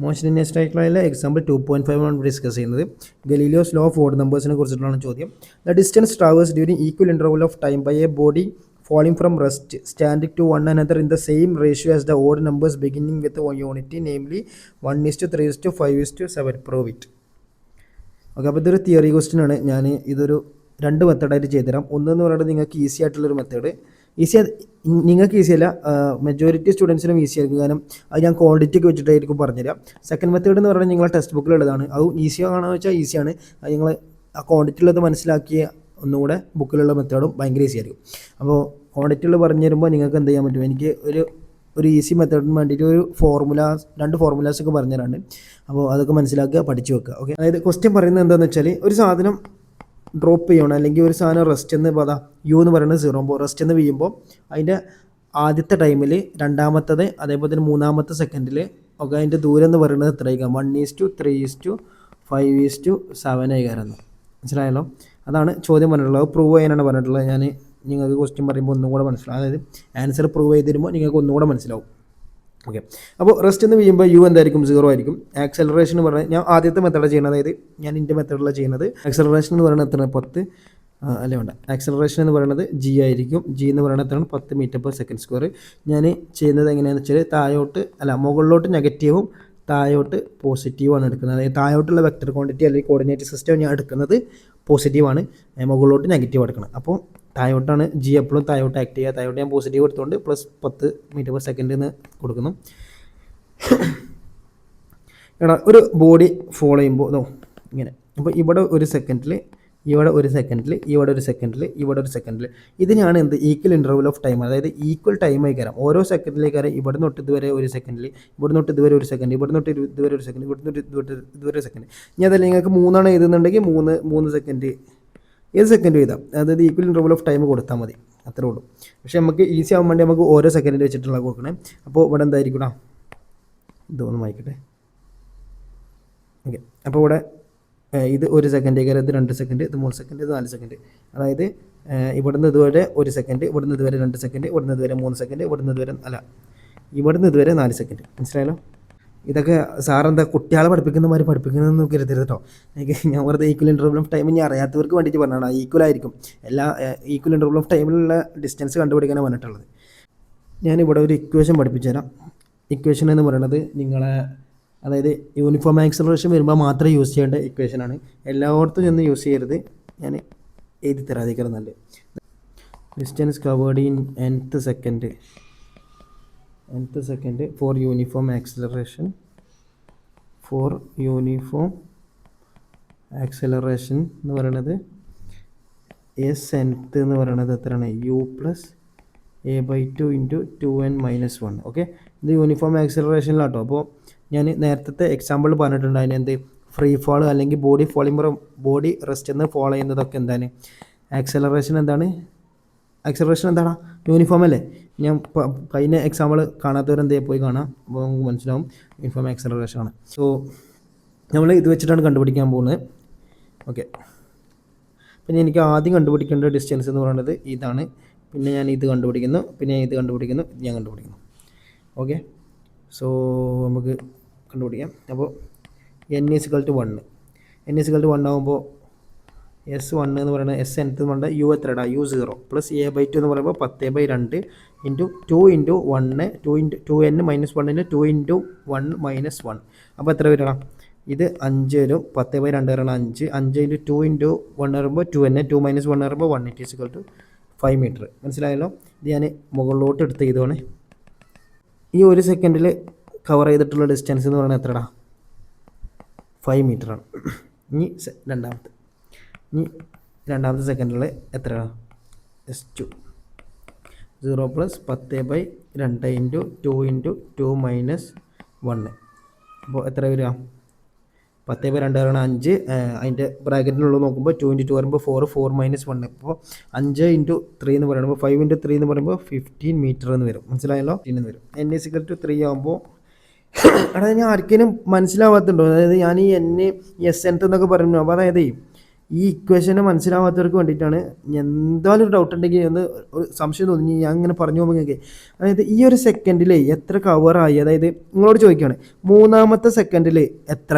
Motion in a straight ലൈനിലെ example 2.5 ആണ് discuss ചെയ്യുന്നത്. ഗലീലിയോസ് ലോ ഓഫ് ഓഡ് നമ്പേഴ്സിനെ കുറിച്ചിട്ടുള്ള ചോദ്യം. The distance traverse during equal interval of time by a body falling from rest standing to one another in the same ratio as the odd numbers beginning with one unity, namely 1:3:5:7. Prove it. Okay, അപ്പോൾ ഇതൊരു theory question ആണ്. ഞാൻ ഇതൊരു രണ്ട് മെത്തേഡായിട്ട് ചെയ്തുതരാം. ഒന്നെന്ന് പറയുന്നത് നിങ്ങൾക്ക് ഈസി ആയിട്ടുള്ളൊരു മെത്തേഡ്. നിങ്ങൾക്ക് ഈസി അല്ല, മെജോറിറ്റി സ്റ്റുഡൻസിനും ഈസി ആയിരിക്കും, കാരണം അത് ഞാൻ ക്വാണ്ടിറ്റി ഒക്കെ വെച്ചിട്ടായിരിക്കും പറഞ്ഞുതരാം. സെക്കൻഡ് മെത്തേഡ് എന്ന് പറയുന്നത് നിങ്ങളെ ടെക്സ്റ്റ് ബുക്കിലുള്ളതാണ്. അത് ഈസിയാണോ വെച്ചാൽ ഈസിയാണ്. അത് നിങ്ങൾ ആ ക്വാണ്ടിറ്റി ഉള്ളത് മനസ്സിലാക്കിയ ഒന്നുകൂടെ ബുക്കിലുള്ള മെത്തേഡും ഭയങ്കര ഈസി ആയിരിക്കും. അപ്പോൾ ക്വാണ്ടിറ്റികൾ പറഞ്ഞു തരുമ്പോൾ നിങ്ങൾക്ക് എന്ത് ചെയ്യാൻ പറ്റും, എനിക്ക് ഒരു ഈസി മെത്തേഡിന് വേണ്ടിയിട്ട് രണ്ട് ഫോർമുലാസൊക്കെ പറഞ്ഞു തരാണ്ട്. അപ്പോൾ അതൊക്കെ മനസ്സിലാക്കുക, പഠിച്ചു വെക്കുക. ഓക്കെ, അതായത് ക്വസ്റ്റ്യൻ പറയുന്നത് എന്താണെന്ന് വെച്ചാൽ, ഒരു സാധനം ഡ്രോപ്പ് ചെയ്യണം, അല്ലെങ്കിൽ ഒരു സാധനം റെസ്റ്റ് എന്ന് യു എന്ന് പറയുന്നത് 0 റെസ്റ്റ് എന്ന് ചെയ്യുമ്പോൾ അതിൻ്റെ ആദ്യത്തെ ടൈമിൽ രണ്ടാമത്തത് അതേപോലെ തന്നെ മൂന്നാമത്തെ സെക്കൻഡിൽ ഒക്കെ അതിൻ്റെ ദൂരം എന്ന് പറയുന്നത് എത്രയായിരിക്കാം? 1:3:5:7 ആയിരിക്കും. മനസ്സിലായല്ലോ? അതാണ് ചോദ്യം പറഞ്ഞിട്ടുള്ളത്. പ്രൂവ് ചെയ്യാനാണ് പറഞ്ഞിട്ടുള്ളത്. ഞാൻ നിങ്ങൾക്ക് ക്വസ്റ്റ്യൻ പറയുമ്പോൾ ഒന്നും കൂടെ മനസ്സിലാവും, അതായത് ആൻസർ പ്രൂവ് ചെയ്ത് തരുമ്പോൾ നിങ്ങൾക്ക് ഒന്നുകൂടെ മനസ്സിലാവും. ഓക്കെ, അപ്പോൾ റെസ്റ്റ് എന്ന് ചെയ്യുമ്പോൾ യു എന്തായിരിക്കും? 0 ആയിരിക്കും. ആക്സലറേഷൻ എന്ന് പറഞ്ഞാൽ ഞാൻ ആദ്യത്തെ മെത്തേഡാണ് ചെയ്യുന്നത്, അതായത് ഞാൻ എൻ്റെ മെത്തേഡിലാണ് ചെയ്യുന്നത്. ആക്സലറേഷൻ എന്ന് പറയുന്നത് എത്ര? 10 അല്ല വേണ്ട, ആക്സലറേഷൻ എന്ന് പറയുന്നത് ജി ആയിരിക്കും. ജി എന്ന് പറയുന്നത് എത്രയാണ്? 10 m/s². ഞാൻ ചെയ്യുന്നത് എങ്ങനെയാണെന്ന് വെച്ചാൽ മുകളിലോട്ട് നെഗറ്റീവും താഴോട്ട് പോസിറ്റീവാണ് എടുക്കുന്നത്. അതായത് താഴോട്ടുള്ള വെക്ടർ ക്വാണ്ടിറ്റി അല്ലെങ്കിൽ കോർഡിനേറ്റ് സിസ്റ്റം ഞാൻ എടുക്കുന്നത് പോസിറ്റീവാണ്, മുകളിലോട്ട് നെഗറ്റീവ് എടുക്കണം. അപ്പോൾ താഴോട്ടാണ് ജി എപ്പോഴും താഴോട്ട് ആക്ട് ചെയ്യുക. താഴോട്ട് ഞാൻ പോസിറ്റീവ് എടുത്തുകൊണ്ട് +10 m/s എന്ന് കൊടുക്കുന്നു. എടാ, ഒരു ബോഡി ഫോളോ ചെയ്യുമ്പോൾ ഇങ്ങനെ, അപ്പോൾ ഇവിടെ ഒരു സെക്കൻഡിൽ, ഇവിടെ ഒരു സെക്കൻഡിൽ, ഇവിടെ ഒരു സെക്കൻഡിൽ, ഇവിടെ ഒരു സെക്കൻഡിൽ, ഇതിനാണ് എന്ത്? Equal interval of time. അതായത് ഈക്വൽ ടൈം ആയിക്കാരം ഓരോ സെക്കൻഡിലേക്കാരം. ഇവിടെ തൊട്ട് ഇതുവരെ ഒരു സെക്കൻഡിൽ, ഇവിടെ തൊട്ട് ഇതുവരെ ഒരു സെക്കൻഡ്, ഇവിടെ തൊട്ട് ഇതുവരെ ഒരു സെക്കൻഡ്, ഇവിടെ തൊട്ട് ഇതുവരെ ഒരു സെക്കൻഡ്. ഇനി അതല്ല നിങ്ങൾക്ക് 3 എഴുതുന്നുണ്ടെങ്കിൽ 3 സെക്കൻഡ്, ഏത് സെക്കൻഡ് എഴുതാം. അതായത് ഈക്വൽ ഇൻ്റർവൽ ഓഫ് ടൈം കൊടുത്താൽ മതി, അത്രേ ഉള്ളൂ. പക്ഷേ നമുക്ക് ഈസി ആവാൻ വേണ്ടി നമുക്ക് ഓരോ സെക്കൻഡിൽ വെച്ചിട്ടുള്ള കൊടുക്കണേ. അപ്പോൾ ഇവിടെ എന്തായിരിക്കണം? ഇതൊന്നും വായിക്കട്ടെ. ഓക്കെ, അപ്പോൾ ഇവിടെ ഇത് 1 സെക്കൻഡ്, ഇത് 2 സെക്കൻഡ്, ഇത് 3 സെക്കൻഡ്, ഇത് 4 സെക്കൻഡ്. അതായത് ഇവിടുന്ന് ഇതുവരെ 1 സെക്കൻഡ്, ഇവിടുന്ന് ഇതുവരെ 2 സെക്കൻഡ്, ഇവിടുന്ന് ഇതുവരെ 3 സെക്കൻഡ്, ഇവിടുന്ന് ഇതുവരെ 4 സെക്കൻഡ്. മനസ്സിലായല്ലോ? ഇതൊക്കെ സാറെന്താ കുട്ടികളെ പഠിപ്പിക്കുന്നമാതിരി പഠിപ്പിക്കുന്നതെന്ന് കരുതരുത് കേട്ടോ. ഞാൻ വെറുതെ ഈക്വൽ ഇൻ്റർവൽ ഓഫ് ടൈം ഇനി അറിയാത്തവർക്ക് വേണ്ടിയിട്ട് പറഞ്ഞതാണ്. ഈക്വൽ ആയിരിക്കും എല്ലാ ഈക്വൽ ഇൻ്റർവൽ ഓഫ് ടൈമിലുള്ള ഡിസ്റ്റൻസ് കണ്ടുപിടിക്കാനാണ് പറഞ്ഞിട്ടുള്ളത്. ഞാനിവിടെ ഒരു ഇക്വേഷൻ പഠിപ്പിച്ചു തരാം. ഇക്വേഷൻ എന്ന് പറയുന്നത് അതായത് യൂണിഫോം ആക്സലറേഷൻ വരുമ്പോൾ മാത്രമേ യൂസ് ചെയ്യേണ്ട ഇക്വേഷനാണ്. എല്ലായിടത്തും ചെന്ന് യൂസ് ചെയ്യരുത്. ഞാൻ എഴുതി തരാതിരിക്കണം നല്ലത്. Distance covered in nth second for uniform acceleration എന്ന് പറയുന്നത് nth എന്ന് പറയുന്നത് എത്രയാണ്? u+a/2 × 2n-1. ഓക്കെ, ഇത് യൂണിഫോം ആക്സലറേഷനിലാട്ടോ. അപ്പോൾ ഞാൻ നേരത്തെ എക്സാമ്പിൾ പറഞ്ഞിട്ടുണ്ട്. അതിനെന്ത് ഫ്രീ ഫാൾ അല്ലെങ്കിൽ ബോഡി റെസ്റ്റ് എന്ന് ഫോളോ ചെയ്യുന്നതൊക്കെ എന്താണ്? ആക്സലറേഷൻ എന്താണ്? യൂണിഫോം അല്ലേ? ഞാൻ കഴിഞ്ഞ എക്സാമ്പിൾ കാണാത്തവരെന്തേ പോയി കാണാം, അപ്പോൾ നമുക്ക് മനസ്സിലാവും യൂണിഫോം ആക്സലറേഷൻ ആണ്. സോ നമ്മൾ ഇത് വെച്ചിട്ടാണ് കണ്ടുപിടിക്കാൻ പോകുന്നത്. ഓക്കെ, പിന്നെ എനിക്ക് ആദ്യം കണ്ടുപിടിക്കേണ്ട ഡിസ്റ്റൻസ് എന്ന് പറയുന്നത് ഇതാണ്. പിന്നെ ഞാൻ ഇത് കണ്ടുപിടിക്കുന്നു, പിന്നെ ഇത് കണ്ടുപിടിക്കുന്നു. ഓക്കെ, സോ നമുക്ക് കണ്ടുപിടിക്കാം. അപ്പോൾ n=1 ആകുമ്പോൾ S1 എന്ന് പറയുന്നത് S nth എന്ന് പറഞ്ഞാൽ u എത്രടാ? u0 + a/2 എന്ന് പറയുമ്പോൾ 10/2 × 2 × 1 2n-1 2 × 1 - 1. അപ്പോൾ എത്ര വരണം? ഇത് 5 വരും. 10/2 പറയുന്നത് 5 × 2 × 1 പറയുമ്പോൾ 2n 2 - 1 പറയുമ്പോൾ 1 = 5 മീറ്റർ. മനസ്സിലായല്ലോ? ഇത് ഞാൻ മുകളിലോട്ട് എടുത്ത് ചെയ്തോണേ. ഈ 1 സെക്കൻഡിൽ കവർ ചെയ്തിട്ടുള്ള ഡിസ്റ്റൻസ് എന്ന് പറയുന്നത് എത്രടാ? 5 മീറ്ററാണ്. ഇനി രണ്ടാമത്തെ സെക്കൻഡിൽ എത്രയാണ്? S2 0 + 10/2 × 2 × 2 - 1. അപ്പോൾ എത്ര വരിക? 10/2 പറയുന്നത് 5. അതിൻ്റെ ബ്രാക്കറ്റിനുള്ളത് നോക്കുമ്പോൾ 2 × 2 പറയുമ്പോൾ 4 - 1. അപ്പോൾ 5 × 3 എന്ന് പറയുമ്പോൾ 5 × 3 എന്ന് പറയുമ്പോൾ 15 മീറ്റർ എന്ന് വരും. മനസ്സിലായല്ലോ? n=3 ആകുമ്പോൾ അതായത് ഞാൻ ആർക്കെങ്കിലും മനസ്സിലാവാത്തുണ്ടോ? അതായത് ഞാൻ ഈ nth എന്നൊക്കെ പറഞ്ഞു. അപ്പോൾ അതായത് ഈ ഇക്വേഷനെ മനസ്സിലാവാത്തവർക്ക് വേണ്ടിയിട്ടാണ്. എന്തായാലും ഒരു ഡൗട്ട് ഉണ്ടെങ്കിൽ ഒന്ന് ഒരു സംശയം തോന്നി ഞാൻ ഇങ്ങനെ പറഞ്ഞു പോകുമ്പോൾ നിങ്ങൾക്ക്, അതായത് ഈ ഒരു സെക്കൻഡിൽ എത്ര കവറായി, അതായത് നിങ്ങളോട് ചോദിക്കുകയാണ് മൂന്നാമത്തെ സെക്കൻഡിൽ എത്ര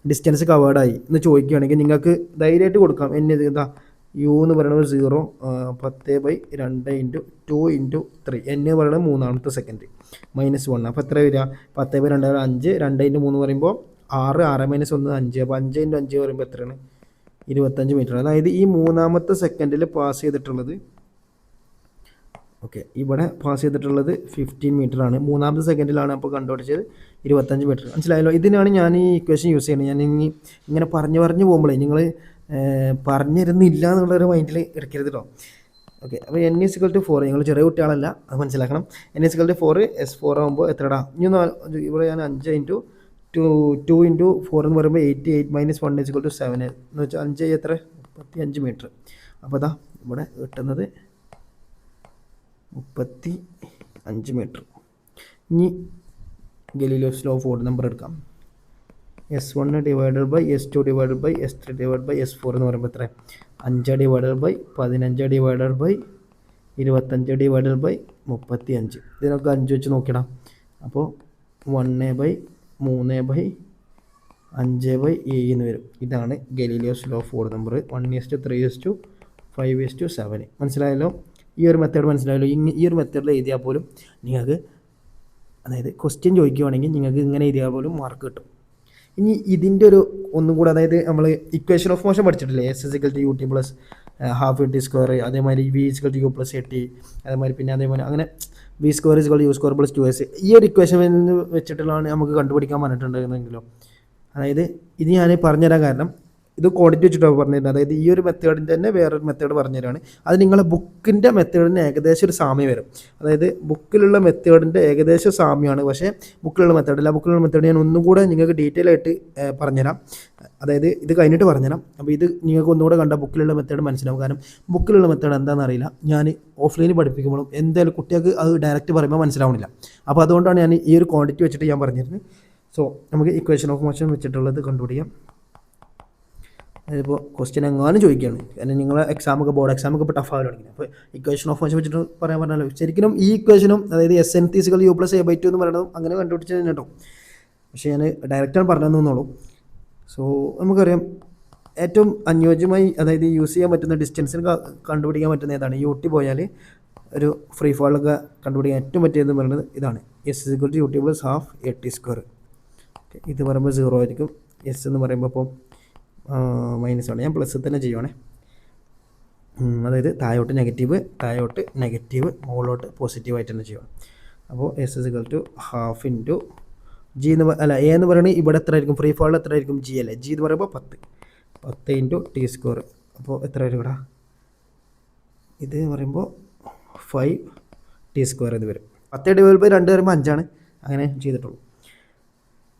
ഡിസ്റ്റൻസ് കവേർഡായി എന്ന് ചോദിക്കുകയാണെങ്കിൽ നിങ്ങൾക്ക് ധൈര്യമായിട്ട് കൊടുക്കാം. എന്താ യു എന്ന് പറയുന്നത് 0 10/2 × 2 × 3 എന്ന് പറയുന്നത് മൂന്നാമത്തെ സെക്കൻഡ് -1. അപ്പോൾ എത്ര വരിക? 10/2 5, 2 × 3 പറയുമ്പോൾ 6, 6 - 1 5. അപ്പോൾ 5 × 5 പറയുമ്പോൾ എത്രയാണ്? 25 മീറ്റർ. അതായത് ഈ മൂന്നാമത്തെ സെക്കൻഡിൽ പാസ് ചെയ്തിട്ടുള്ളത്, ഓക്കെ, ഇവിടെ പാസ് ചെയ്തിട്ടുള്ളത് 15 മീറ്റർ ആണ്. മൂന്നാമത്തെ സെക്കൻഡിലാണ് അപ്പോൾ കണ്ടുപിടിച്ചത് 25 മീറ്റർ. മനസ്സിലായല്ലോ? ഇതിനാണ് ഞാൻ ഈ ഇക്വേഷൻ യൂസ് ചെയ്യുന്നത്. ഞാൻ ഇങ്ങനെ പറഞ്ഞു പോകുമ്പോഴേ നിങ്ങൾ പറഞ്ഞിരുന്നില്ല എന്നുള്ളൊരു മൈൻഡിൽ എടുക്കരുത് കേട്ടോ. ഓക്കെ, അപ്പോൾ n = 4. നിങ്ങൾ ചെറിയ കുട്ടികളല്ല, അത് മനസ്സിലാക്കണം. n = 4, S4 ആകുമ്പോൾ എത്രടാ? ഇവിടെ ഞാൻ 5 × 2 × 4 എന്ന് പറയുമ്പോൾ 8, 8 - 1 = 7 എന്ന് വെച്ചാൽ 5 എത്ര? 35 മീറ്റർ. അപ്പോൾ അതാ ഇവിടെ കിട്ടുന്നത് 35 മീറ്റർ. ഇനി ഗലീലിയോസ് ലോ ഓഫ് ഓഡ് നമ്പർ എടുക്കാം. S1 / S2 / S3 / S4 എന്ന് പറയുമ്പോൾ എത്ര? 5 / 15 / 25 / 35. ഇതിനൊക്കെ 5 വെച്ച് നോക്കിയിടാം. അപ്പോൾ 1/3/5/7 എന്ന് വരും. ഇതാണ് ഗലീലിയോസ് ലോ ഓഫ് ഓഡ് നമ്പർ. 1:3:5:7. മനസ്സിലായല്ലോ? ഈ ഒരു മെത്തേഡ് മനസ്സിലായല്ലോ? ഈ ഒരു മെത്തേഡിൽ എഴുതിയാൽ പോലും നിങ്ങൾക്ക്, അതായത് ക്വസ്റ്റ്യൻ ചോദിക്കുകയാണെങ്കിൽ നിങ്ങൾക്ക് ഇങ്ങനെ എഴുതിയാൽ പോലും മാർക്ക് കിട്ടും. ഇനി ഇതിൻ്റെ ഒരു ഒന്നും കൂടെ, അതായത് നമ്മൾ ഇക്വേഷൻ ഓഫ് മോഷൻ പഠിച്ചിട്ടില്ലേ? S = ut + ½ t², അതേമാതിരി V = u + at, അതേമാതിരി പിന്നെ അതേപോലെ അങ്ങനെ V² = u² + 2s. ഈ ഒരു ഇക്വേഷൻ വെച്ചിട്ടുള്ളതാണ് നമുക്ക് കണ്ടുപിടിക്കാൻ പറഞ്ഞിട്ടുണ്ടെങ്കിലോ, അതായത് ഇത് ഞാൻ പറഞ്ഞുതരാൻ കാരണം ഇത് ക്വാണ്ടിറ്റി വെച്ചിട്ടാണ് പറഞ്ഞിരുന്നത്. അതായത് ഈ ഒരു മെത്തേഡിൻ്റെ തന്നെ വേറൊരു മെത്തേഡ് പറഞ്ഞുതരാണ്. അത് നിങ്ങളെ ബുക്കിൻ്റെ മെത്തേഡിന് ഏകദേശം ഒരു സാമ്യം വരും. അതായത് ബുക്കിലുള്ള മെത്തേഡിൻ്റെ ഏകദേശം സാമ്യമാണ്, പക്ഷേ ബുക്കിലുള്ള മെത്തേഡ് ഞാൻ ഒന്നും കൂടെ നിങ്ങൾക്ക് ഡീറ്റെയിൽ ആയിട്ട് പറഞ്ഞുതരാം. അതായത് ഇത് കഴിഞ്ഞിട്ട് പറഞ്ഞുതരാം. അപ്പോൾ ഇത് നിങ്ങൾക്ക് ഒന്നുകൂടെ കണ്ടാൽ ബുക്കിലുള്ള മെത്തേഡ് മനസ്സിലാവും. കാരണം ബുക്കിലുള്ള മെത്തേഡ് എന്താണെന്ന് അറിയില്ല. ഞാൻ ഓഫ്ലൈനിൽ പഠിപ്പിക്കുമ്പോഴും എന്തായാലും കുട്ടികൾക്ക് അത് ഡയറക്റ്റ് പറയുമ്പോൾ മനസ്സിലാവുന്നില്ല. അപ്പോൾ അതുകൊണ്ടാണ് ഞാൻ ഈ ഒരു ക്വാണ്ടിറ്റി വെച്ചിട്ട് ഞാൻ പറഞ്ഞിരുന്നത്. സോ നമുക്ക് ഇക്വേഷൻ ഓഫ് മോഷൻ വെച്ചിട്ടുള്ളത് കണ്ടുപിടിക്കാം. അതിപ്പോൾ ക്വസ്റ്റ്യൻ എങ്ങാനും ചോദിക്കുകയാണ്, കാരണം നിങ്ങളെ ബോർഡ് എക്സാമൊക്കെ ഇപ്പോൾ ടഫ് ആവാൻ തുടങ്ങി. അപ്പോൾ ഇക്വേഷൻ ഓഫ് മോഷൻ വെച്ചിട്ട് പറയാൻ പറഞ്ഞാലോ, ശരിക്കും ഈ ഇക്വേഷനും അതായത് SNT = u + a/2 എന്ന് പറയുന്നതും അങ്ങനെ കണ്ടുപിടിച്ച് തന്നെ കേട്ടോ. പക്ഷേ ഞാൻ ഡയറക്റ്റാണ് പറഞ്ഞതെന്നുള്ളൂ. സോ നമുക്കറിയാം ഏറ്റവും അനുയോജ്യമായി, അതായത് യൂസ് ചെയ്യാൻ പറ്റുന്ന ഡിസ്റ്റൻസിന് കണ്ടുപിടിക്കാൻ പറ്റുന്ന ഏതാണ്? UT പോയാൽ ഒരു ഫ്രീ ഫാളൊക്കെ കണ്ടുപിടിക്കാൻ ഏറ്റവും പറ്റിയതെന്ന് പറയുന്നത് ഇതാണ്. S = ut + ½ at². ഇത് പറയുമ്പോൾ 0 ആയിരിക്കും. S എന്ന് പറയുമ്പോൾ അപ്പോൾ -1. ഞാൻ പ്ലസ് തന്നെ ചെയ്യുവാണേ. അതായത് താഴോട്ട് നെഗറ്റീവ്, മുകളിലോട്ട് പോസിറ്റീവായിട്ട് തന്നെ ചെയ്യണം. അപ്പോൾ S = ½ × G എന്ന് A എന്ന് പറയുന്നത് ഇവിടെ എത്ര ആയിരിക്കും? ഫ്രീ ഫാളിൽ എത്ര ആയിരിക്കും? G അല്ലേ? G എന്ന് പറയുമ്പോൾ 10 × t². അപ്പോൾ എത്ര വരും ഇവിടെ? ഇത് പറയുമ്പോൾ 5 t² എന്ന് വരും. 10 / 2 വരുമ്പോൾ 5 ആണ്. അങ്ങനെ ചെയ്തിട്ടുള്ളൂ.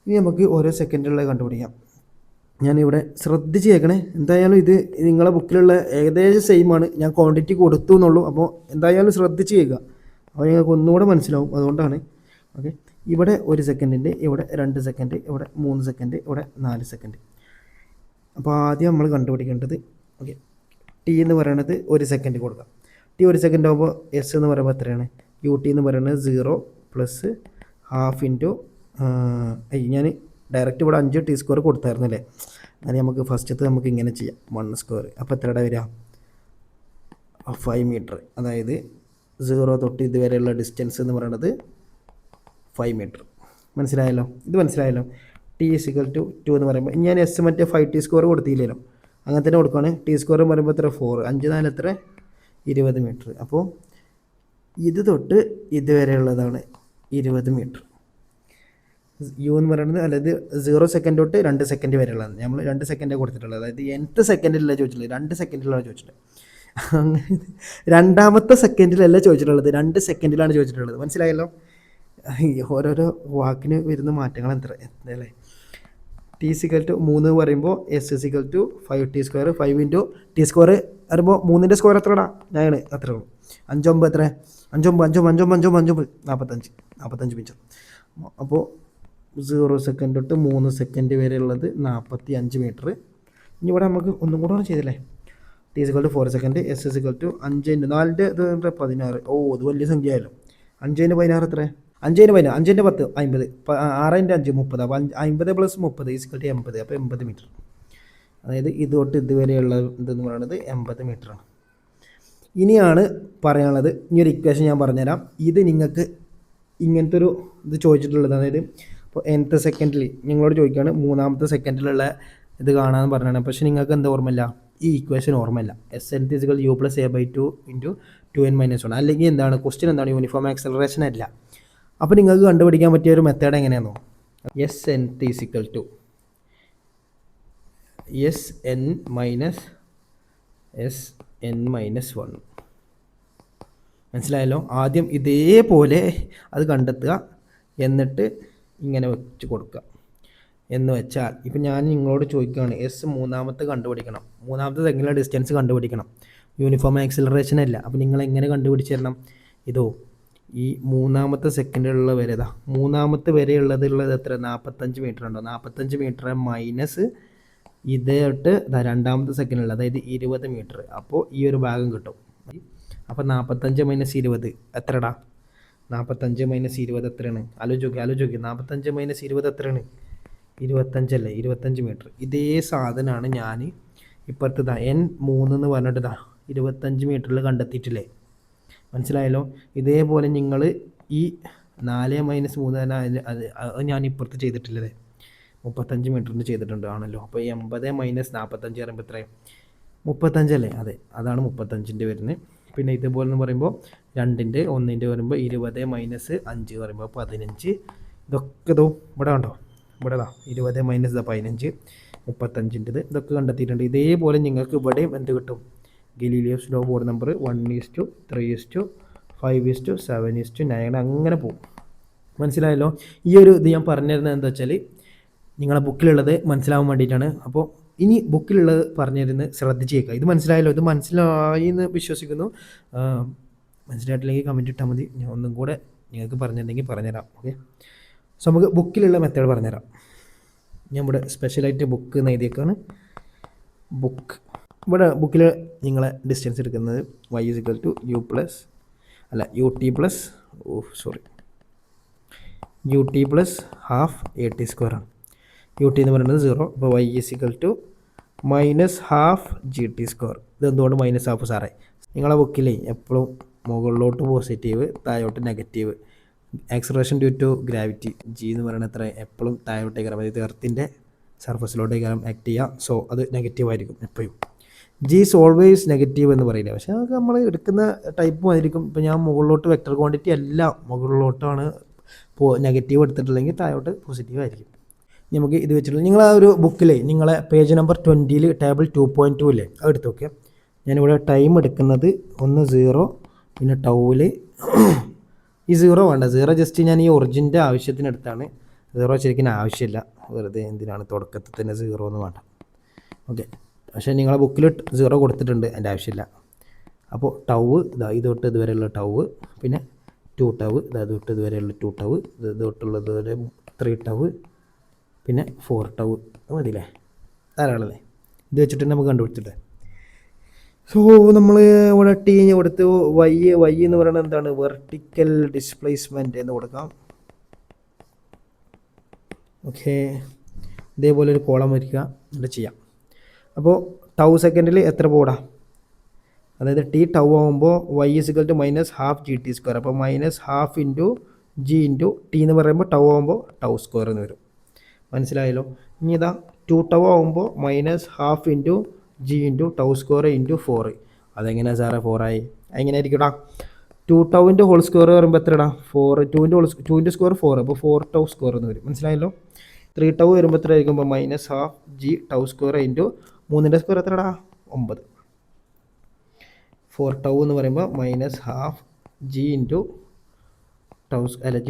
ഇനി നമുക്ക് ഓരോ സെക്കൻഡുകളിൽ കണ്ടുപിടിക്കാം. ഞാനിവിടെ ശ്രദ്ധിച്ച് കേൾക്കണേ. എന്തായാലും ഇത് നിങ്ങളെ ബുക്കിലുള്ള ഏകദേശം സെയിമാണ്. ഞാൻ ക്വാണ്ടിറ്റി കൊടുത്തു എന്നുള്ളൂ. അപ്പോൾ എന്തായാലും ശ്രദ്ധിച്ച് കേൾക്കുക. അപ്പോൾ നിങ്ങൾക്ക് ഒന്നുകൂടെ മനസ്സിലാവും. അതുകൊണ്ടാണ്. ഓക്കെ, ഇവിടെ 1 സെക്കൻഡിൻ്റെ, ഇവിടെ 2 സെക്കൻഡ്, ഇവിടെ 3 സെക്കൻഡ്, ഇവിടെ 4 സെക്കൻഡ്. അപ്പോൾ ആദ്യം നമ്മൾ കണ്ടുപിടിക്കേണ്ടത്, ഓക്കെ, T എന്ന് പറയുന്നത് 1 സെക്കൻഡ് കൊടുക്കാം. T 1 സെക്കൻഡ് ആകുമ്പോൾ S എന്ന് പറയുമ്പോൾ എത്രയാണ്? UT എന്ന് പറയുന്നത് 0 + ½ ഞാൻ ഡയറക്റ്റ് ഇവിടെ 5 t² കൊടുത്തായിരുന്നു അല്ലേ? അങ്ങനെ നമുക്ക് ഫസ്റ്റത്തെ നമുക്ക് ഇങ്ങനെ ചെയ്യാം, 1². അപ്പോൾ എത്രയുടെ വരിക? 5 മീറ്റർ. അതായത് 0 തൊട്ട് ഇതുവരെയുള്ള ഡിസ്റ്റൻസ് എന്ന് പറയുന്നത് 5 മീറ്റർ. മനസ്സിലായല്ലോ? ഇത് മനസ്സിലായല്ലോ? T = 2 എന്ന് പറയുമ്പോൾ ഞാൻ S മറ്റേ 5 t² കൊടുത്തില്ലല്ലോ, അങ്ങനെ തന്നെ കൊടുക്കുകയാണ്. t² പറയുമ്പോൾ എത്ര? 4. 5 4 എത്ര? 20 മീറ്റർ. അപ്പോൾ ഇത് തൊട്ട് ഇതുവരെയുള്ളതാണ് 20 മീറ്റർ. U എന്ന് പറയുന്നത്, അതായത് 0 സെക്കൻഡ് തൊട്ട് 2 സെക്കൻഡ് വരെയുള്ളതാണ്. നമ്മൾ 2 സെക്കൻഡാണ് കൊടുത്തിട്ടുള്ളത്. അതായത് nth സെക്കൻഡിലല്ല ചോദിച്ചിട്ടുള്ളത്, 2 സെക്കൻഡിലാണ് ചോദിച്ചിട്ടുള്ളത്. അങ്ങനെ രണ്ടാമത്തെ സെക്കൻഡിലല്ല ചോദിച്ചിട്ടുള്ളത്, 2 സെക്കൻഡിലാണ് ചോദിച്ചിട്ടുള്ളത്. മനസ്സിലായല്ലോ? ഓരോരോ വാക്കിന് വരുന്ന മാറ്റങ്ങൾ എന്തല്ലേ? T = 3 പറയുമ്പോൾ S = 5 t². 5 × t² പറയുമ്പോൾ 3ൻ്റെ സ്ക്വയർ എത്രടാ? 9. അത്രേ ഉള്ളൂ. 5 9 എത്ര? 5 9 5 5 5 5 45 മീറ്റർ. അപ്പോൾ 0 സെക്കൻഡ് തൊട്ട് 3 സെക്കൻഡ് വരെ ഉള്ളത് 45 മീറ്റർ. ഇനി ഇവിടെ നമുക്ക് ഒന്നും കൂടെ ചെയ്തല്ലേ. T is equal to 4 second, S is equal to 5 × 4 ഇത് 16. ഓ അത് വലിയ സംഖ്യ ആയല്ലോ. 5 × 16 എത്ര? 5 × 15, 5 × 10 50, 6 × 5 30. അപ്പോൾ 50 + 30 ഇസിക്കൽ ടു 80. അപ്പോൾ 80 മീറ്റർ. അതായത് ഇത് തൊട്ട് ഇതുവരെയുള്ള ഇതെന്ന് പറയുന്നത് 80 മീറ്ററാണ്. ഇനിയാണ് പറയാനുള്ളത്, ഇനിയൊരു ഇക്വേഷൻ ഞാൻ പറഞ്ഞുതരാം. ഇത് നിങ്ങൾക്ക് ഇങ്ങനത്തെ ഒരു ഇത് ചോദിച്ചിട്ടുള്ളത്, അതായത് ഇപ്പോൾ nth സെക്കൻഡിൽ നിങ്ങളോട് ചോദിക്കുകയാണ് 3ാമത്തെ സെക്കൻഡിലുള്ള ഇത് കാണാമെന്ന് പറഞ്ഞാണ്. പക്ഷേ നിങ്ങൾക്ക് എന്താ ഓർമ്മയില്ല? ഈ ഇക്വേഷൻ ഓർമ്മയില്ല. SNT = U + A/2 × 2n - 1. അല്ലെങ്കിൽ എന്താണ് ക്വസ്റ്റ്യൻ എന്താണ്? യൂണിഫോം ആക്സലറേഷൻ അല്ല. അപ്പോൾ നിങ്ങൾക്ക് കണ്ടുപിടിക്കാൻ പറ്റിയ ഒരു മെത്തേഡ് എങ്ങനെയാണോ? SNT = Sn - Sn - 1. മനസ്സിലായല്ലോ? ആദ്യം ഇതേപോലെ അത് കണ്ടെത്തുക, എന്നിട്ട് ഇങ്ങനെ വെച്ച് കൊടുക്കുക. എന്ന് വെച്ചാൽ ഇപ്പം ഞാൻ നിങ്ങളോട് ചോദിക്കുകയാണ്, മൂന്നാമത്തെ കണ്ടുപിടിക്കണം, 3ാമത്തെ സെക്കൻഡിലെ ഡിസ്റ്റൻസ് കണ്ടുപിടിക്കണം, യൂണിഫോം ആക്സിലറേഷൻ അല്ല. അപ്പോൾ നിങ്ങൾ എങ്ങനെ കണ്ടുപിടിച്ച് തരണം? ഇതോ ഈ 3ാമത്തെ സെക്കൻഡിലുള്ള വരെ, 3ാമത്തെ വരെ ഉള്ളത് എത്ര? 45 മീറ്റർ ഉണ്ടോ? 45 മീറ്റർ മൈനസ് ഇതോട്ട് 2ാമത്തെ സെക്കൻഡിലുള്ള, അതായത് 20 മീറ്റർ. അപ്പോൾ ഈ ഒരു ഭാഗം കിട്ടും. അപ്പോൾ 45 - 20 എത്രടാ? 45 - 20 എത്രയാണ്? ആലോചിക്കുക. 45 - 20 എത്രയാണ്? 25 അല്ലേ? 25 മീറ്റർ. ഇതേ സാധനമാണ് ഞാൻ ഇപ്പോഴത്തെ N3 എന്ന് പറഞ്ഞിട്ട് 25 മീറ്ററിൽ കണ്ടെത്തിയിട്ടില്ലേ? മനസ്സിലായല്ലോ? ഇതേപോലെ നിങ്ങൾ ഈ 4 - 3 അത് ഞാൻ ഇപ്പുറത്ത് ചെയ്തിട്ടില്ലേ? 35 മീറ്ററിന് ചെയ്തിട്ടുണ്ട് ആണല്ലോ. അപ്പോൾ 80 - 45 പറയുമ്പോൾ എത്രയാണ്? 35 അല്ലേ? അതെ, അതാണ് 35ൻ്റെ വരുന്നത്. പിന്നെ ഇതുപോലെ എന്ന് പറയുമ്പോൾ 2ൻ്റെ 1ൻ്റെ വരുമ്പോൾ 20 - 5 പറയുമ്പോൾ 15. ഇതൊക്കെ ഇവിടെ ഉണ്ടോ? ഇവിടെ 20 - 15 35ൻ്റെത് ഇതൊക്കെ കണ്ടെത്തിയിട്ടുണ്ട്. ഇതേപോലെ നിങ്ങൾക്ക് ഇവിടെയും എന്ത് കിട്ടും? ഗലീലിയോസ് ലോ ബോർഡ് നമ്പർ 1:3:5:7:9 അങ്ങനെ പോകും. മനസ്സിലായല്ലോ? ഈ ഒരു ഇത് ഞാൻ പറഞ്ഞിരുന്നത് എന്താ വെച്ചാൽ നിങ്ങളെ ബുക്കിലുള്ളത് മനസ്സിലാവാൻ വേണ്ടിയിട്ടാണ്. അപ്പോൾ ഇനി ബുക്കിലുള്ളത് പറഞ്ഞിരുന്നത് ശ്രദ്ധിച്ചേക്കുക. ഇത് മനസ്സിലായല്ലോ? ഇത് മനസ്സിലായി എന്ന് വിശ്വസിക്കുന്നു. മനസ്സിലായിട്ടില്ലെങ്കിൽ കമൻറ്റ് ഇട്ടാൽ മതി. ഞാൻ ഒന്നും കൂടെ നിങ്ങൾക്ക് പറഞ്ഞിട്ടുണ്ടെങ്കിൽ പറഞ്ഞുതരാം. ഓക്കെ, സോ നമുക്ക് ബുക്കിലുള്ള മെത്തേഡ് പറഞ്ഞുതരാം. ഞാൻ ഇവിടെ സ്പെഷ്യലായിട്ട് ബുക്ക് എന്ന് എഴുതിയേക്കാണ്. ഇവിടെ ബുക്കിൽ നിങ്ങളെ ഡിസ്റ്റൻസ് എടുക്കുന്നത് y = ut + ½ at² ആണ്. ut എന്ന് പറയുന്നത് 0. അപ്പോൾ y = -½ gt². ഇതെന്തുകൊണ്ട് -½ സാറേ? നിങ്ങളെ ബുക്കിൽ എപ്പോഴും മുകളിലോട്ട് പോസിറ്റീവ്, താഴോട്ട് negative. Acceleration due to gravity g എന്ന് പറയുന്നത് എത്ര? എപ്പോഴും താഴോട്ടേക്കാരം, അതായത് എർത്തിൻ്റെ സർഫസിലോട്ടേക്കാരം ആക്ട് ചെയ്യുക. സോ അത് നെഗറ്റീവ് ആയിരിക്കും എപ്പോഴും. g ഈസ് ഓൾവേസ് നെഗറ്റീവ് എന്ന് പറയില്ല. പക്ഷേ അതൊക്കെ നമ്മൾ എടുക്കുന്ന ടൈപ്പും ആയിരിക്കും. ഇപ്പോൾ ഞാൻ മുകളിലോട്ട് വെക്ടർ ക്വാണ്ടിറ്റി എല്ലാം മുകളിലോട്ടാണ് നെഗറ്റീവ് എടുത്തിട്ടുണ്ടെങ്കിൽ താഴോട്ട് പോസിറ്റീവ് ആയിരിക്കും. നമുക്ക് ഇത് വെച്ചിട്ടുള്ള നിങ്ങൾ ആ ഒരു ബുക്കിലെ നിങ്ങളെ പേജ് നമ്പർ 20 ടേബിൾ 2.2 ഇല്ലേ, അത് എടുത്ത് നോക്കിയാൽ ഞാനിവിടെ ടൈം എടുക്കുന്നത് 0, പിന്നെ ടൗവിൽ ഈ 0 വേണ്ട, 0 ജസ്റ്റ് ഞാൻ ഈ ഒറിജിൻ്റെ ആവശ്യത്തിന് എടുത്താണ്. 0 ശരിക്കും ആവശ്യമില്ല, വെറുതെ എന്തിനാണ് തുടക്കത്തിൽ തന്നെ 0 എന്ന് വേണ്ട. ഓക്കെ, പക്ഷേ നിങ്ങളെ ബുക്കിൽ 0 കൊടുത്തിട്ടുണ്ട്, അതിൻ്റെ ആവശ്യമില്ല. അപ്പോൾ ടൗവ് ഇതൊട്ട് ഇതുവരെയുള്ള ടൗവ്, പിന്നെ 2 ടവ്, ഇതൊട്ട് ഇതുവരെയുള്ള 2 ടവ്, ഇതൊട്ടുള്ളത് 3 ടവ്, പിന്നെ 4 ടവ്. മതിയില്ലേ? ധാരാളമല്ലേ? ഇത് വെച്ചിട്ട് നമുക്ക് കണ്ടുപിടിച്ചിട്ട്. സോ നമ്മൾ ഇവിടെ ടി കൊടുത്ത് വൈ എന്ന് പറയുന്നത് എന്താണ്? വെർട്ടിക്കൽ ഡിസ്പ്ലേസ്മെൻറ്റ് എന്ന് കൊടുക്കാം. ഓക്കെ, ഇതേപോലെ ഒരു കോളം വരിക, ഇവിടെ ചെയ്യാം. അപ്പോൾ ടൗ സെക്കൻഡിൽ എത്ര പോടാ? അതായത് ടി ടൗ ആകുമ്പോൾ y = -½ gt². അപ്പോൾ -½ g × t എന്ന് പറയുമ്പോൾ ടൗ ആകുമ്പോൾ τ² എന്ന് വരും. മനസ്സിലായല്ലോ? ഇനി ഇതാ 2 ടൗ ആകുമ്പോൾ -½ g × τ² × 4. അതെങ്ങനെയാണ് സാറേ 4 ആയി? എങ്ങനെ ആയിരിക്കടാ? 2 ടൗവിൻ്റെ ഹോൾ സ്ക്വയർ പറയുമ്പോൾ എത്രടാ? 4. 2ൻ്റെ സ്ക്വയർ 4, അപ്പോൾ 4 τ² എന്ന് വരും. മനസ്സിലായല്ലോ? 3 ടൗ വരുമ്പോൾ എത്ര ആയിരിക്കുമ്പോൾ -½ g τ² × 3ൻ്റെ സ്ക്വയർ എത്രടാ? 9. 4 ടൗ എന്ന് പറയുമ്പോൾ -½ g × g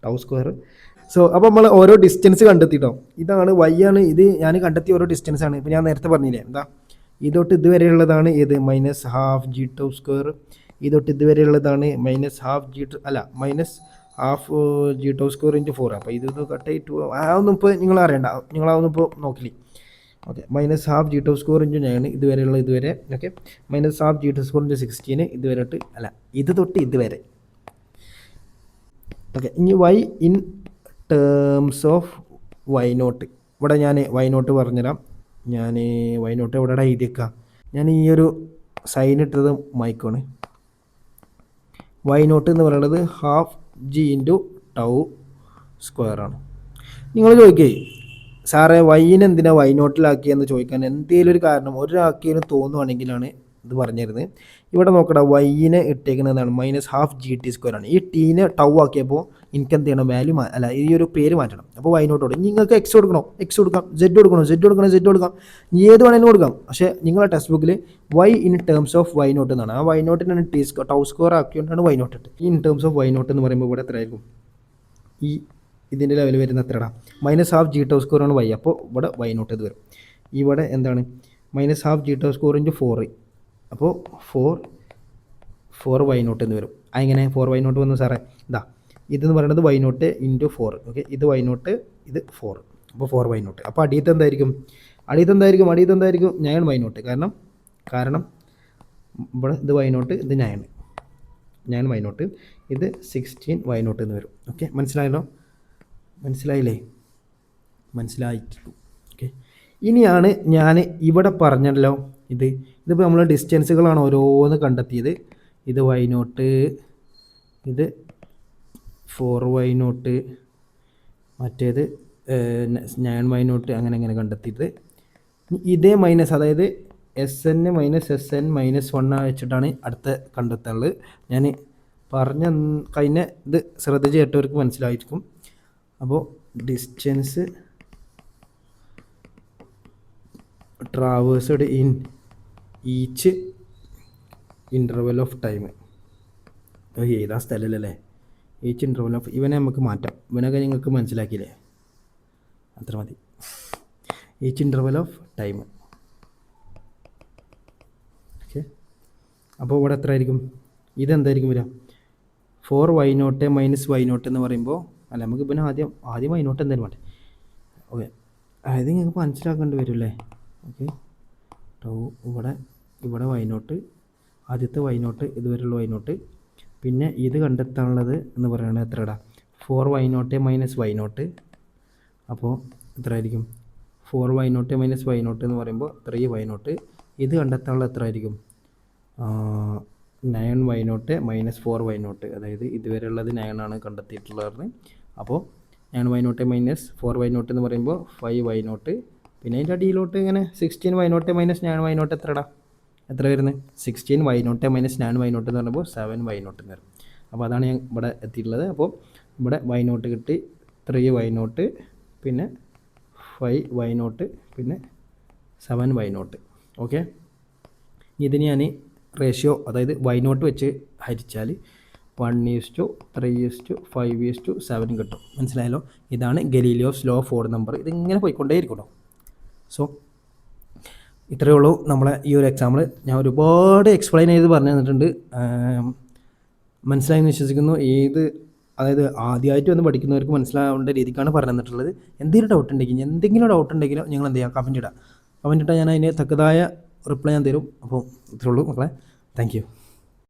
τ². സോ അപ്പോൾ നമ്മൾ ഓരോ ഡിസ്റ്റൻസ് കണ്ടെത്തിട്ടോ. ഇതാണ് y ആണ്, ഇത് ഞാൻ കണ്ടെത്തിയ ഓരോ ഡിസ്റ്റൻസ് ആണ്. ഇപ്പോൾ ഞാൻ നേരത്തെ പറഞ്ഞില്ലേ എന്താ, ഇതൊട്ട് ഇതുവരെയുള്ളതാണ് ഏത്? -½ g τ². ഇതൊട്ട് ഇതുവരെയുള്ളതാണ് -½ g half G tau square into 4. അപ്പോൾ ഇത് കട്ട് ചെയ്തിട്ട് അതൊന്നും ഇപ്പോൾ നിങ്ങൾ അറിയണ്ട, നിങ്ങളതൊന്നും ഇപ്പോൾ നോക്കില്ലേ. Okay, minus half G tau square into 9 ഇതുവരെയുള്ള ഇതുവരെ. Okay, minus half G tau square into 16 ഇതുവരെ അല്ല ഇത് തൊട്ട് ഇതുവരെ. ഓക്കെ, ഇനി Y in terms of Y naught. ഇവിടെ ഞാൻ വൈ നോട്ട് പറഞ്ഞുതരാം. ഞാൻ വൈ നോട്ട് എവിടെ എഴുതിയേക്കാം. ഞാൻ ഈ ഒരു സൈൻ ഇട്ടത് മൈക്കാണ്. വൈ നോട്ട് എന്ന് പറയുന്നത് ഹാഫ് ജി ഇൻറ്റു ടൗ സ്ക്വയറാണ്. നിങ്ങൾ ചോദിക്കേ സാറേ വൈനെ എന്തിനാണ് വൈ നോട്ടിലാക്കിയെന്ന് ചോദിക്കാൻ എന്തെങ്കിലും ഒരു കാരണം ഒരാക്കിയെന്ന് തോന്നുവാണെങ്കിലാണ് ഇത് പറഞ്ഞിരുന്നത്. ഇവിടെ നോക്കടാ, വൈനെ ഇട്ടേക്കുന്നതാണ് minus half G T square ആണ്. ഈ ടീനെ ടൗ ആക്കിയപ്പോൾ എനിക്ക് എന്ത് ചെയ്യണം, വാല്യൂ അല്ല ഈ ഒരു പേര് മാറ്റണം. അപ്പോൾ വൈ നോട്ട് കൊടുക്കും. നിങ്ങൾക്ക് എക്സ് കൊടുക്കണോ, എക്സ് കൊടുക്കാം. സെഡ് കൊടുക്കണോ, സെഡ് കൊടുക്കണം, സെഡ് കൊടുക്കാം. ഏത് വേണമെങ്കിലും കൊടുക്കാം. പക്ഷേ നിങ്ങളുടെ ടെക്സ്റ്റ് ബുക്കിൽ Y in terms of Y naught എന്നാണ്. ആ വൈ നോട്ടിനാണ് ടൗ സ്ക്വയർ ആക്കിയോണ്ടാണ് വൈ നോട്ട് ഇട്ട്. ഈ in terms of Y not എന്ന് പറയുമ്പോൾ ഇവിടെ എത്രയായിരിക്കും, ഈ ഇതിൻ്റെ ലെവൽ വരുന്ന എത്രടാ, minus half G tau square ആണ് വൈ. അപ്പോൾ ഇവിടെ വൈ നോട്ട് ഇത് വരും. ഇവിടെ എന്താണ്, minus half G tau square into 4. അപ്പോൾ 4 വൈ നോട്ട് എന്ന് വരും. അങ്ങനെ 4 വൈ നോട്ട് വന്നു സാറേ. ഇതാ ഇതെന്ന് പറയുന്നത് വൈ നോട്ട് ഇൻറ്റു 4. ഓക്കെ, ഇത് വൈ നോട്ട്, ഇത് 4. അപ്പോൾ 4 വൈ നോട്ട്. അപ്പോൾ അടിയത്ത് എന്തായിരിക്കും, ഞാൻ വൈ നോട്ട്. കാരണം ഇവിടെ ഇത് വൈ നോട്ട്, ഇത് ഞാൻ വൈ നോട്ട്, ഇത് 16 വൈ നോട്ട് എന്ന് വരും. ഓക്കെ, മനസ്സിലായില്ലേ? മനസ്സിലായിരിക്കും. ഓക്കെ, ഇനിയാണ് ഞാൻ ഇവിടെ പറഞ്ഞല്ലോ, ഇതിപ്പോൾ നമ്മൾ ഡിസ്റ്റൻസുകളാണ് ഓരോന്ന് കണ്ടെത്തിയത്. ഇത് വൈ നോട്ട്, ഇത് 4 വൈ നോട്ട്, മറ്റേത് 9 വൈ നോട്ട്, അങ്ങനെ കണ്ടെത്തിയത്. ഇതേ മൈനസ്, അതായത് S N minus S N minus 1 വെച്ചിട്ടാണ് അടുത്ത കണ്ടെത്താനുള്ളത്. ഞാൻ പറഞ്ഞ കഴിഞ്ഞ ഇത് ശ്രദ്ധിച്ച് കേട്ടവർക്ക് മനസ്സിലായിരിക്കും. അപ്പോൾ distance traversed in each interval of time. ഏതാ സ്ഥലമല്ലേ, ഈച്ച് ഇൻ്റർവെൽ ഓഫ്, ഇവനെ നമുക്ക് മാറ്റാം. ഇവനൊക്കെ നിങ്ങൾക്ക് മനസ്സിലാക്കിയില്ലേ, അത്ര മതി. Each interval of time. Okay, അപ്പോൾ ഇവിടെ എത്ര ആയിരിക്കും, ഇതെന്തായിരിക്കും വരിക, 4 Y nought minus Y not എന്ന് പറയുമ്പോൾ, അല്ല നമുക്ക് പിന്നെ ആദ്യം വൈ നോട്ട് എന്തായാലും വേണ്ടേ. ഓക്കെ, അതായത് നിങ്ങൾക്ക് മനസ്സിലാക്കേണ്ടി വരും അല്ലേ. ഓക്കെ, ഇവിടെ വൈ നോട്ട്, ആദ്യത്തെ വൈ നോട്ട്, ഇതുവരെയുള്ള വൈ നോട്ട്. പിന്നെ ഇത് കണ്ടെത്താനുള്ളത് എന്ന് പറയുന്നത് എത്രടാ, 4 Y nought minus Y nought. അപ്പോൾ എത്ര ആയിരിക്കും, 4 Y nought minus Y not എന്ന് പറയുമ്പോൾ 3 വൈ നോട്ട്. ഇത് കണ്ടെത്താനുള്ളത് എത്ര ആയിരിക്കും, 9 Y nought minus 4 Y nought. അതായത് ഇതുവരെ ഉള്ളത് 9 ആണ് കണ്ടെത്തിയിട്ടുള്ളത്. അപ്പോൾ 9 Y nought minus 4 Y not എന്ന് പറയുമ്പോൾ 5 വൈ നോട്ട്. പിന്നെ അതിൻ്റെ അടിയിലോട്ട് ഇങ്ങനെ 16 Y nought minus 9 Y nought എത്ര വരുന്നത്, 16 Y nought minus 9 Y not എന്ന് പറയുമ്പോൾ 7 വൈ നോട്ട് എന്ന് വരും. അപ്പോൾ അതാണ് ഞാൻ ഇവിടെ എത്തിയിട്ടുള്ളത്. അപ്പോൾ ഇവിടെ വൈ നോട്ട് കിട്ടി, 3 വൈ നോട്ട്, പിന്നെ 5 വൈ നോട്ട്, പിന്നെ 7 വൈ നോട്ട്. ഓക്കെ, ഇതിന് ഞാൻ റേഷ്യോ, അതായത് വൈ നോട്ട് വെച്ച് ഹരിച്ചാൽ 1:3:5:7 കിട്ടും. മനസ്സിലായല്ലോ? ഇതാണ് ഗലീലിയോസ് ലോ ഓഫ് ഓഡ് നമ്പർ. ഇതിങ്ങനെ പോയിക്കൊണ്ടേയിരിക്കട്ടോ. സോ ഇത്രയേ ഉള്ളൂ നമ്മളെ ഈ ഒരു എക്സാമ്പിൾ. ഞാൻ ഒരുപാട് എക്സ്പ്ലെയിൻ ചെയ്ത് പറഞ്ഞു തന്നിട്ടുണ്ട്. മനസ്സിലായെന്ന് വിശ്വസിക്കുന്നു. അതായത് ആദ്യമായിട്ട് വന്ന് പഠിക്കുന്നവർക്ക് മനസ്സിലാവേണ്ട രീതിക്കാണ് പറഞ്ഞു തന്നിട്ടുള്ളത്. എന്തെങ്കിലും ഡൗട്ട് ഉണ്ടെങ്കിലോ നിങ്ങൾ എന്ത് ചെയ്യുക, കമൻറ്റ് ഇട്ടാൽ ഞാൻ അതിന് തക്കതായ റിപ്ലൈ ഞാൻ തരും. അപ്പോൾ ഇത്രയേ ഉള്ളൂ മക്കളെ. Thank you.